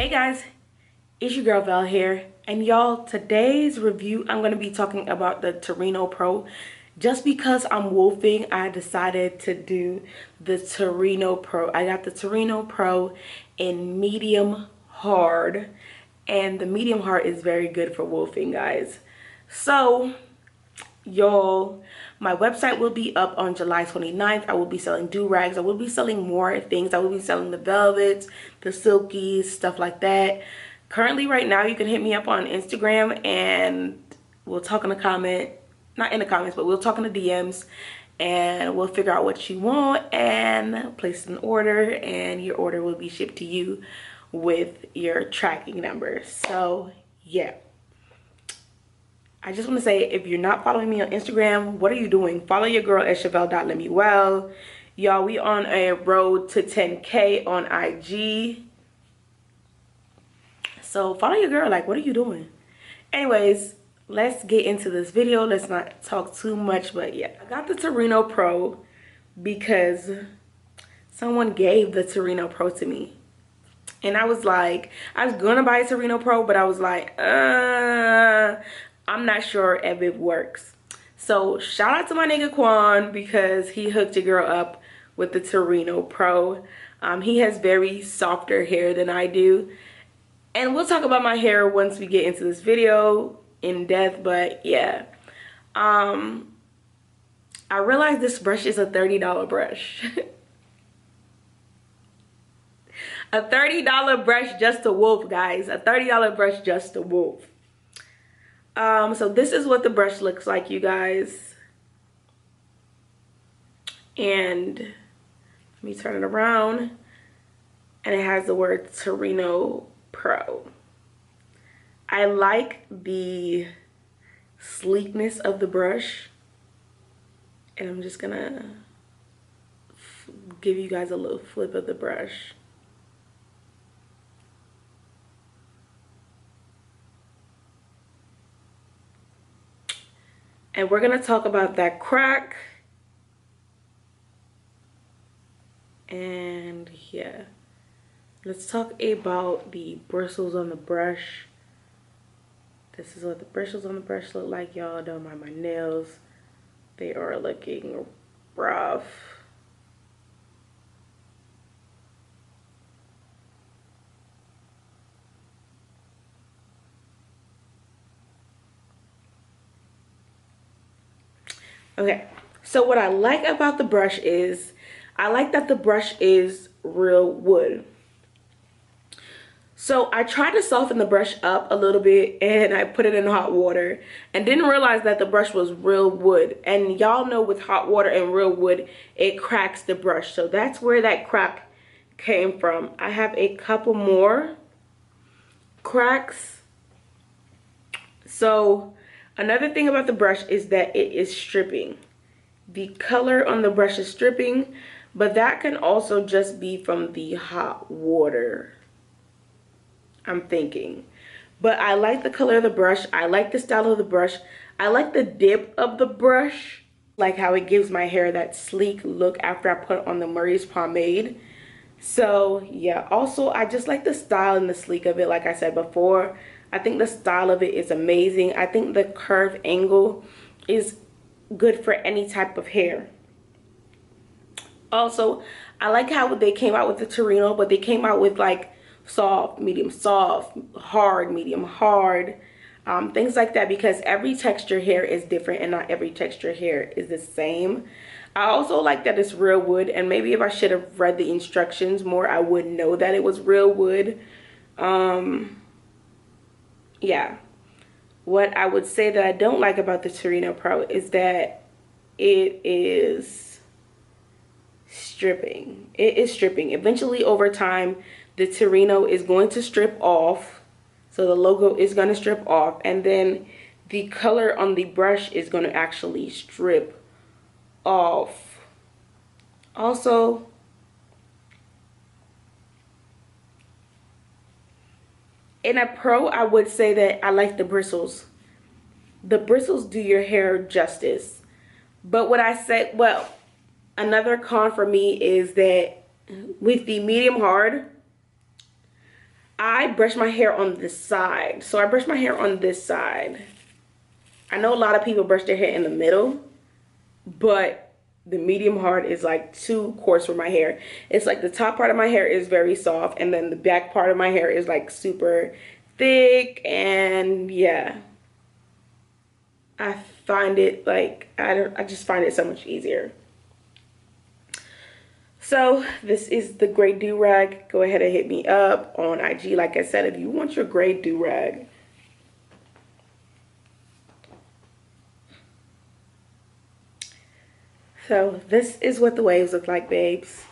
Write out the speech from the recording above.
Hey guys, it's your girl Val here, and y'all, today's review I'm going to be talking about the Torino Pro. Just because I'm wolfing, I decided to do the Torino Pro. I got the Torino Pro in medium hard, and the medium hard is very good for wolfing, guys. So y'all, my website will be up on July 29th. I will be selling do-rags. I will be selling more things. I will be selling the velvets, the silkies, stuff like that. Currently, right now, you can hit me up on Instagram and we'll talk in the comment. Not in the comments, but we'll talk in the DMs. And we'll figure out what you want and place an order. And your order will be shipped to you with your tracking number. So, yeah. I just want to say, if you're not following me on Instagram, what are you doing? Follow your girl at Sheavel.Lemuelle. Y'all, we on a road to 10K on IG. So follow your girl. Like, what are you doing? Anyways, let's get into this video. Let's not talk too much, but yeah. I got the Torino Pro because someone gave the Torino Pro to me. And I was like, I was gonna buy a Torino Pro, but I was like, I'm not sure if it works. So shout out to my nigga Quan because he hooked your girl up with the Torino Pro. He has very softer hair than I do. And we'll talk about my hair once we get into this video in depth, but yeah. I realized this brush is a $30 brush. A $30 brush just to wolf, guys. A $30 brush just to wolf. So this is what the brush looks like, you guys. And let me turn it around. And it has the word Torino Pro. I like the sleekness of the brush. And I'm just gonna give you guys a little flip of the brush. And we're gonna talk about that crack. And yeah, let's talk about the bristles on the brush. This is what the bristles on the brush look like, y'all. Don't mind my nails. They are looking rough. Okay, so what I like about the brush is, I like that the brush is real wood. So I tried to soften the brush up a little bit and I put it in hot water and didn't realize that the brush was real wood. And y'all know with hot water and real wood, it cracks the brush. So that's where that crack came from. I have a couple more cracks. So another thing about the brush is that it is stripping. The color on the brush is stripping, but that can also just be from the hot water, I'm thinking. But I like the color of the brush. I like the style of the brush. I like the dip of the brush. Like how it gives my hair that sleek look after I put on the Murray's pomade. So yeah, also I just like the style and the sleek of it. Like I said before, I think the style of it is amazing. I think the curve angle is good for any type of hair. Also, I like how they came out with the Torino, but they came out with like soft, medium soft, hard, medium hard, things like that, because every texture hair is different and not every texture hair is the same. I also like that it's real wood, and maybe if I should have read the instructions more, I would know that it was real wood. Yeah. What I would say that I don't like about the Torino Pro is that it is stripping. It is stripping. Eventually, over time, the Torino is going to strip off. So the logo is going to strip off. And then the color on the brush is going to actually strip off. Also, in a pro, I would say that I like the bristles. The bristles do your hair justice. But what I said, well, another con for me is that with the medium hard, I brush my hair on this side. So I brush my hair on this side. I know a lot of people brush their hair in the middle, but the medium hard is like too coarse for my hair. It's like the top part of my hair is very soft, and then the back part of my hair is like super thick, and yeah. I find it like, I just find it so much easier. So this is the gray do-rag. Go ahead and hit me up on IG. Like I said, if you want your gray do-rag. So this is what the waves look like, babes.